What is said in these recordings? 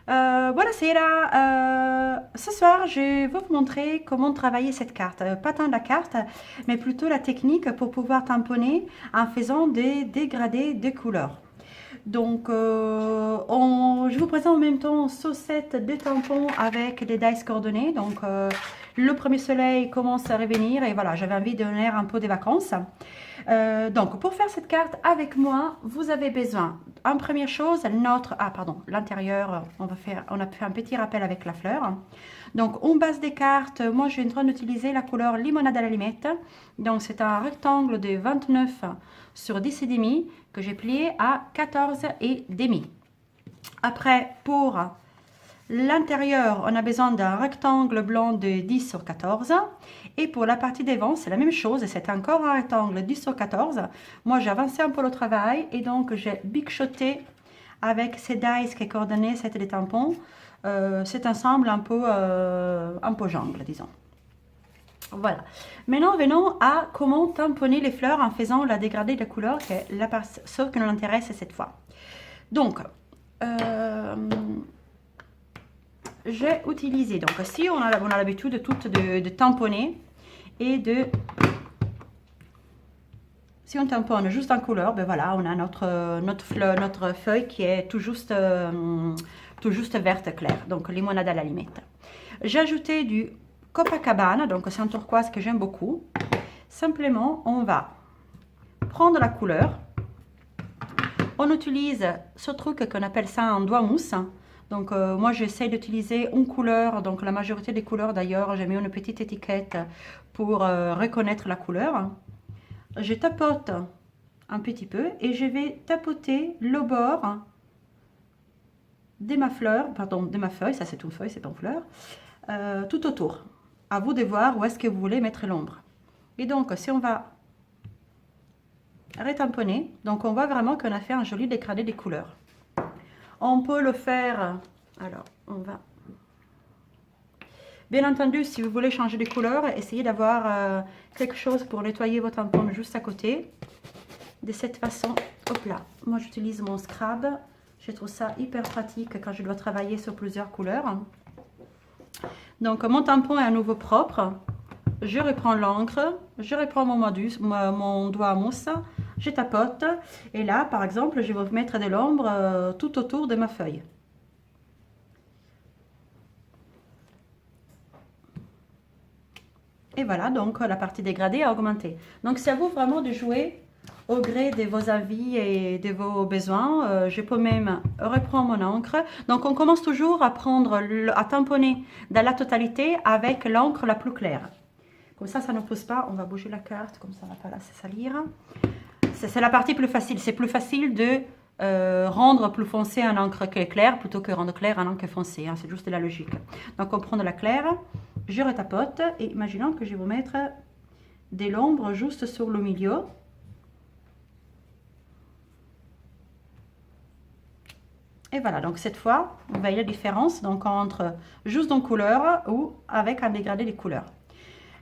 Buonasera, ce soir je vais vous montrer comment travailler cette carte. Pas tant la carte, mais plutôt la technique pour pouvoir tamponner en faisant des dégradés de couleurs. Donc, je vous présente en même temps ce set de tampons avec des dice coordonnées. Donc, le premier soleil commence à revenir et voilà, j'avais envie de donner un peu des vacances. Donc, pour faire cette carte avec moi, vous avez besoin, en première chose, l'intérieur, on a fait un petit rappel avec la fleur. Donc, en base des cartes, moi, je suis en train d'utiliser la couleur limonade à la limette. Donc, c'est un rectangle de 29 sur 10,5 que j'ai plié à 14,5. Après, pour l'intérieur, on a besoin d'un rectangle blanc de 10 sur 14. Et pour la partie des vents, c'est la même chose. C'est encore un rectangle 10 sur 14. Moi, j'ai avancé un peu le travail et donc j'ai bichoté avec ces dice qui est coordonné, c'était des tampons. Cet ensemble un peu jungle, disons. Voilà. Maintenant, venons à comment tamponner les fleurs en faisant la dégradée de couleur, qui est la partie qui nous intéresse cette fois. Donc, j'ai utilisé, donc si on a l'habitude de tamponner et si on tamponne juste en couleur, ben voilà, on a notre feuille qui est tout juste verte claire, donc limonade à la limite. J'ai ajouté du Copacabana, donc c'est un turquoise que j'aime beaucoup. Simplement, on va prendre la couleur. On utilise ce truc qu'on appelle ça un doigt mousse. Donc moi j'essaie d'utiliser une couleur, donc la majorité des couleurs d'ailleurs, j'ai mis une petite étiquette pour reconnaître la couleur. Je tapote un petit peu et je vais tapoter le bord de ma fleur, pardon, de ma feuille, ça c'est une feuille, c'est pas une fleur, tout autour. À vous de voir où est-ce que vous voulez mettre l'ombre. Et donc si on va retamponner, donc on voit vraiment qu'on a fait un joli dégradé des couleurs. On peut le faire, alors on va, bien entendu si vous voulez changer de couleur, essayez d'avoir quelque chose pour nettoyer vos tampons juste à côté. De cette façon, hop là, moi j'utilise mon scrub, je trouve ça hyper pratique quand je dois travailler sur plusieurs couleurs. Donc mon tampon est à nouveau propre, je reprends l'encre, je reprends mon doigt à mousse, je tapote et là par exemple je vais mettre de l'ombre tout autour de ma feuille. Et voilà, donc la partie dégradée a augmenté. Donc c'est à vous vraiment de jouer au gré de vos envies et de vos besoins. Je peux même reprendre mon encre. Donc on commence toujours à tamponner dans la totalité avec l'encre la plus claire. Comme ça ne pousse pas. On va bouger la carte, comme ça ne va pas la salir. C'est la partie plus facile. C'est plus facile de rendre plus foncé un encre qui est clair plutôt que rendre clair un encre foncé. Hein. C'est juste de la logique. Donc on prend de la claire, je retapote et imaginons que je vais vous mettre de l'ombre juste sur le milieu. Et voilà, donc cette fois, vous voyez la différence donc, entre juste en couleur ou avec un dégradé des couleurs.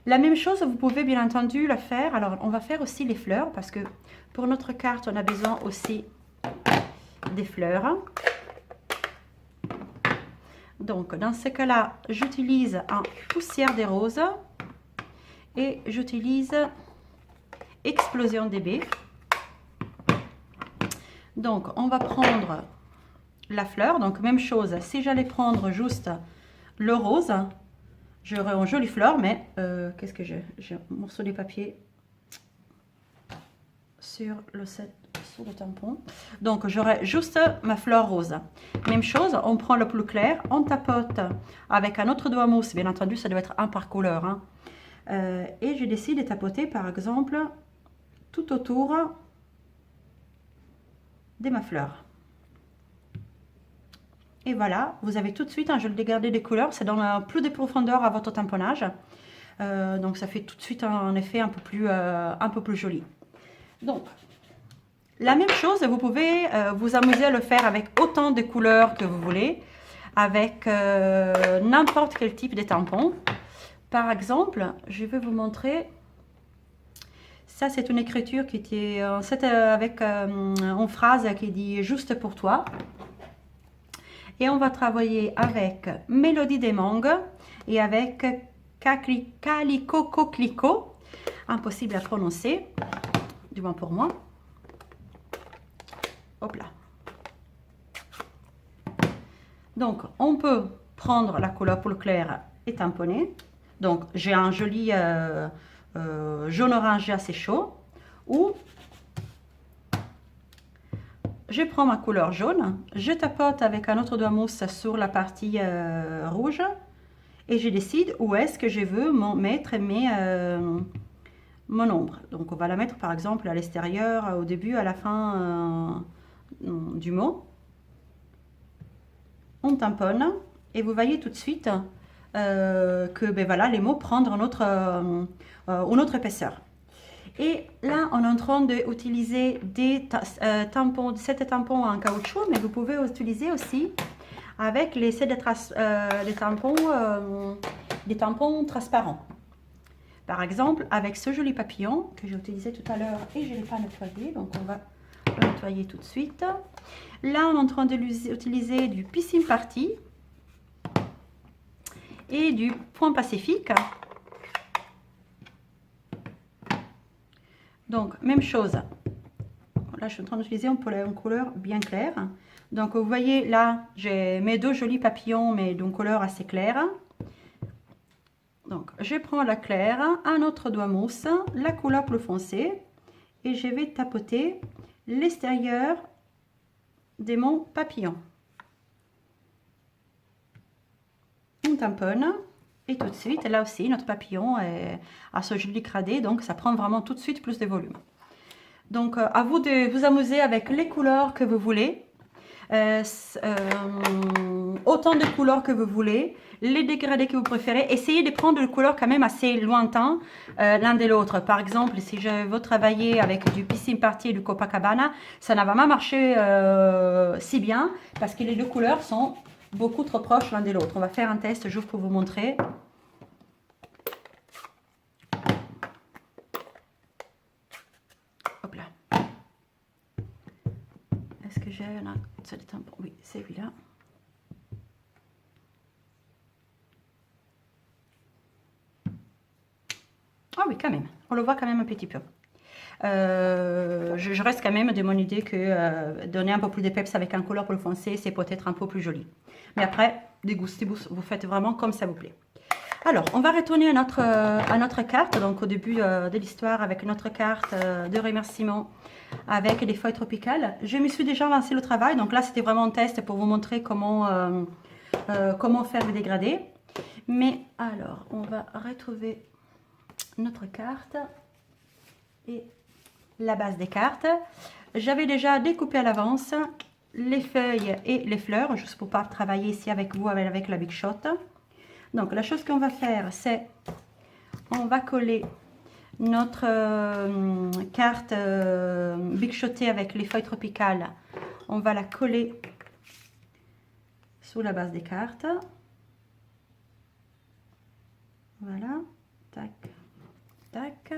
La même chose, vous pouvez bien entendu la faire. Alors, on va faire aussi les fleurs parce que pour notre carte, on a besoin aussi des fleurs. Donc, dans ce cas-là, j'utilise un poussière des roses et j'utilise Explosion DB. Donc, on va prendre la fleur. Donc, même chose, si j'allais prendre juste le rose, j'aurais une jolie fleur, mais qu'est-ce que j'ai? J'ai un morceau de papier sur le tampon. Donc, j'aurais juste ma fleur rose. Même chose, on prend le plus clair, on tapote avec un autre doigt mousse. Bien entendu, ça doit être un par couleur. Hein. Et je décide de tapoter, par exemple, tout autour de ma fleur. Et voilà, vous avez tout de suite un joli dégradé des couleurs. Ça donne plus de profondeur à votre tamponnage. Donc, ça fait tout de suite un effet un peu plus joli. Donc, la même chose, vous pouvez vous amuser à le faire avec autant de couleurs que vous voulez, avec n'importe quel type de tampon. Par exemple, je vais vous montrer, ça c'est une écriture qui était avec une phrase qui dit « juste pour toi ». Et on va travailler avec Mélodie des mangues et avec Calico Coquelicot. Impossible à prononcer, du moins pour moi. Hop là. Donc, on peut prendre la couleur pour le clair et tamponner. Donc, j'ai un joli jaune orangé assez chaud. Ou je prends ma couleur jaune, je tapote avec un autre doigt mousse sur la partie rouge et je décide où est-ce que je veux mettre mon ombre. Donc, on va la mettre par exemple à l'extérieur, au début, à la fin du mot. On tamponne et vous voyez tout de suite que ben voilà, les mots prennent une autre épaisseur. Et là, on est en train d'utiliser des tampons, 7 tampons en caoutchouc, mais vous pouvez utiliser aussi avec les tampons transparents. Par exemple, avec ce joli papillon que j'ai utilisé tout à l'heure et je ne l'ai pas nettoyé, donc on va le nettoyer tout de suite. Là, on est en train d'utiliser du Piscine Party et du Point Pacifique. Donc, même chose. Là, je suis en train d'utiliser une couleur bien claire. Donc, vous voyez, là, j'ai mes deux jolis papillons, mais d'une couleur assez claire. Donc, je prends la claire, un autre doigt mousse, la couleur plus foncée, et je vais tapoter l'extérieur de mon papillon. On tamponne. Et tout de suite, là aussi, notre papillon a ce joli gradé, donc ça prend vraiment tout de suite plus de volume. Donc, à vous de vous amuser avec les couleurs que vous voulez, autant de couleurs que vous voulez, les dégradés que vous préférez. Essayez de prendre des couleurs quand même assez lointains l'un de l'autre. Par exemple, si je veux travailler avec du Piscine Party et du Copacabana, ça n'a pas marché si bien parce que les deux couleurs sont beaucoup trop proches l'un de l'autre. On va faire un test juste pour vous montrer. Hop là. Est-ce que j'ai un seul tampon? Oui, c'est celui-là. Ah oui, quand même. On le voit quand même un petit peu. Je reste quand même de mon idée que donner un peu plus de peps avec un couleur plus foncé, c'est peut-être un peu plus joli. Mais après, des goûts, vous faites vraiment comme ça vous plaît. Alors, on va retourner à notre carte. Donc, au début de l'histoire, avec notre carte de remerciement avec des feuilles tropicales. Je me suis déjà lancé le travail. Donc là, c'était vraiment un test pour vous montrer comment faire le dégradé. Mais alors, on va retrouver notre carte et la base des cartes. J'avais déjà découpé à l'avance les feuilles et les fleurs, juste pour pas travailler ici avec vous avec la Big Shot. Donc la chose qu'on va faire, c'est on va coller notre carte Big Shotée avec les feuilles tropicales. On va la coller sous la base des cartes. Voilà, tac, tac.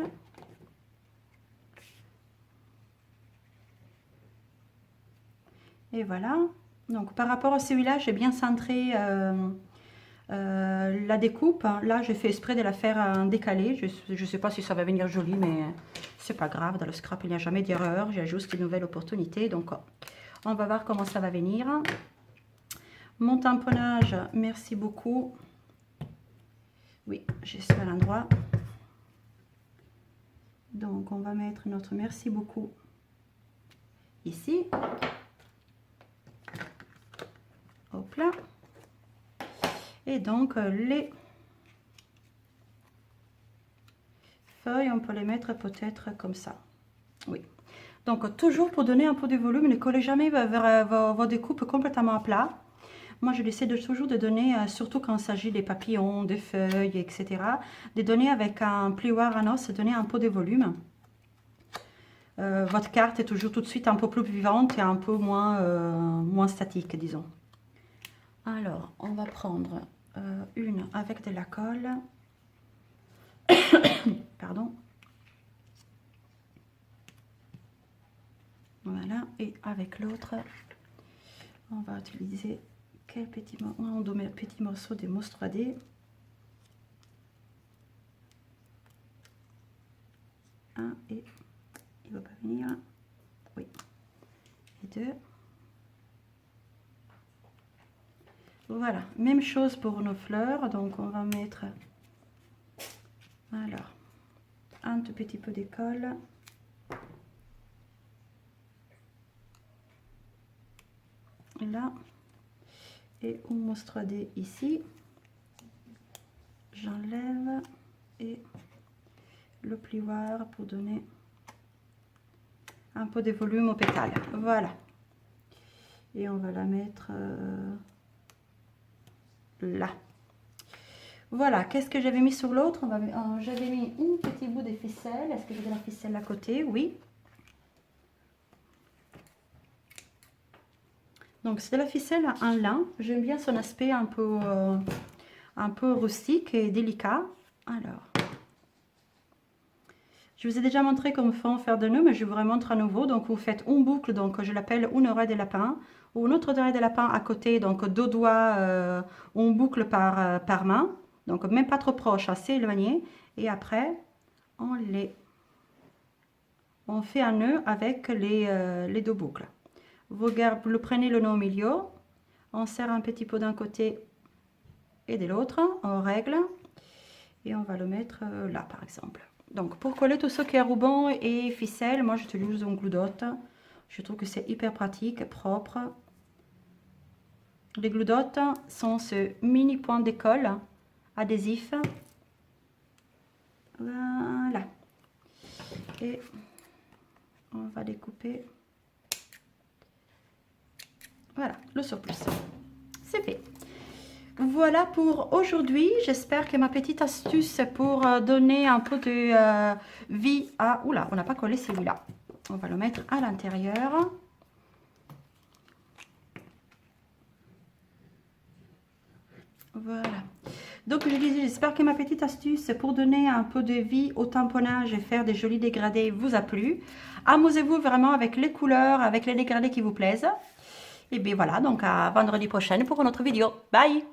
Et voilà. Donc par rapport à celui-là, j'ai bien centré la découpe. Là, j'ai fait exprès de la faire décalée. Je ne sais pas si ça va venir joli, mais c'est pas grave. Dans le scrap, il n'y a jamais d'erreur. J'ai juste une nouvelle opportunité. Donc, on va voir comment ça va venir. Mon tamponnage, merci beaucoup. Oui, j'ai ce à l'endroit. Donc, on va mettre notre merci beaucoup ici. Hop là. Et donc, les feuilles, on peut les mettre peut-être comme ça. Oui. Donc, toujours pour donner un peu de volume, ne collez jamais vers vos découpes complètement à plat. Moi, je essaie toujours de donner, surtout quand il s'agit des papillons, des feuilles, etc., de donner avec un plioir à os, donner un peu de volume. Votre carte est toujours tout de suite un peu plus vivante et un peu moins statique, disons. Alors, on va prendre une avec de la colle. Pardon. Voilà, et avec l'autre, on va utiliser quel petit, petit morceau de mousse 3D. Un et il ne va pas venir. Oui. Et deux. Voilà, même chose pour nos fleurs. Donc on va mettre alors un tout petit peu de colle. Là. Et une mousse 3D ici. J'enlève et le plioir pour donner un peu de volume au pétale. Voilà. Et on va la mettre là. Voilà. Qu'est-ce que j'avais mis sur l'autre? J'avais mis un petit bout de ficelle. Est-ce que j'ai de la ficelle à côté? Oui. Donc c'est de la ficelle en lin. J'aime bien son aspect un peu rustique et délicat. Alors, je vous ai déjà montré comment faire de nœuds, mais je vous remontre à nouveau. Donc vous faites une boucle, donc je l'appelle une oreille de lapin, ou une autre oreille de lapin à côté, donc deux doigts, une boucle par main, donc même pas trop proche, assez éloigné. Et après, on fait un nœud avec les deux boucles. Vous prenez le nœud au milieu, on serre un petit peu d'un côté et de l'autre, on règle et on va le mettre là par exemple. Donc pour coller tout ce qui est ruban et ficelle, moi j'utilise un glue dot. Je trouve que c'est hyper pratique, propre. Les glue dot sont ce mini point de colle adhésif. Voilà. Et on va découper. Voilà, le surplus. C'est fait. Voilà pour aujourd'hui. J'espère que ma petite astuce pour donner un peu de vie à... Oula, on n'a pas collé celui-là. On va le mettre à l'intérieur. Voilà. Donc je disais, j'espère que ma petite astuce pour donner un peu de vie au tamponnage et faire des jolis dégradés vous a plu. Amusez-vous vraiment avec les couleurs, avec les dégradés qui vous plaisent. Et bien voilà, donc à vendredi prochain pour une autre vidéo. Bye!